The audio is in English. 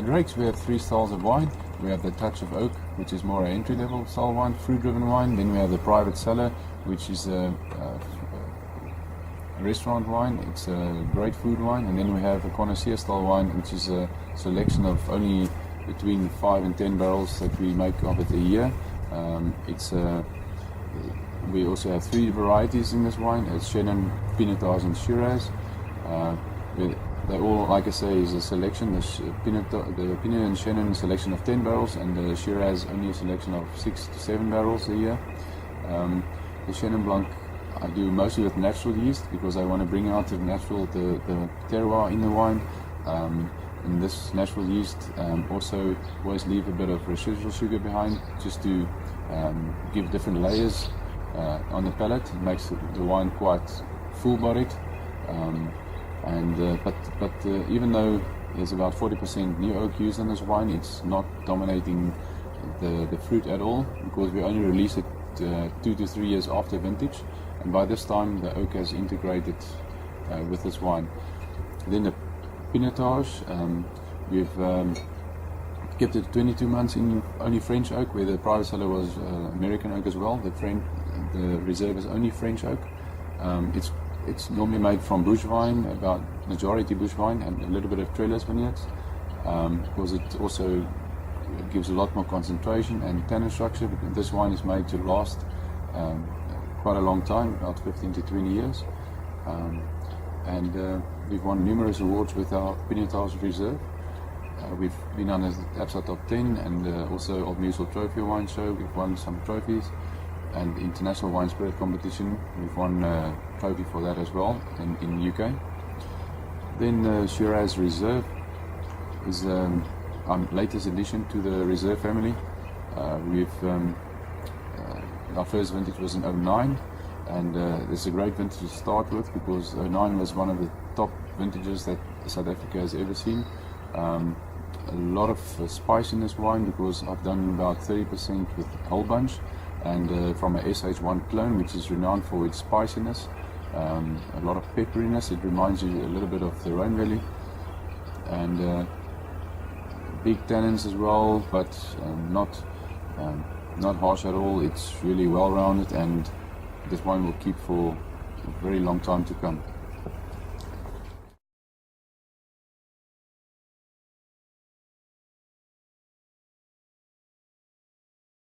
In Rijks we have three styles of wine. We have the touch of oak, which is more an entry-level style wine, fruit-driven wine. Then we have the Private Cellar, which is a restaurant wine. It's a great food wine. And then we have a connoisseur style wine, which is a selection of only between 5 and 10 barrels that we make of it a year. We also have three varieties in this wine. It's Chenin, Pinotage and Shiraz. They all, like I say, is a selection. The Pinot and Chenin selection of 10 barrels, and the Shiraz only a selection of 6 to 7 barrels a year. The Chenin Blanc I do mostly with natural yeast because I want to bring out the terroir in the wine. And this natural yeast also always leave a bit of residual sugar behind, just to give different layers on the palate. It makes the wine quite full-bodied. But even though there's about 40% new oak used in this wine, it's not dominating the fruit at all, because we only release it 2 to 3 years after vintage, and by this time the oak has integrated with this wine. Then the Pinotage, we've kept it 22 months in only French oak, where the Private Cellar was American oak as well. The reserve is only French oak. It's normally made from bush vine, about majority bush vine, and a little bit of trellis vineyards, because it also gives a lot more concentration and tannin structure. But this wine is made to last quite a long time, about 15 to 20 years. We've won numerous awards with our Pinotage Reserve. We've been on the APSA Top 10 and also Old Mutual Trophy Wine Show. We've won some trophies. And International Wine Spirit Competition, we've won a trophy for that as well in the UK. Then Shiraz Reserve is our latest addition to the Reserve family. Our first vintage was in 09, and it's a great vintage to start with, because 09 was one of the top vintages that South Africa has ever seen. A lot of spice in this wine, because I've done about 30% with whole bunch, and from a SH1 clone, which is renowned for its spiciness, a lot of pepperiness. It reminds you a little bit of the Rhone Valley, and big tannins as well, but not harsh at all. It's really well rounded, and this wine will keep for a very long time to come.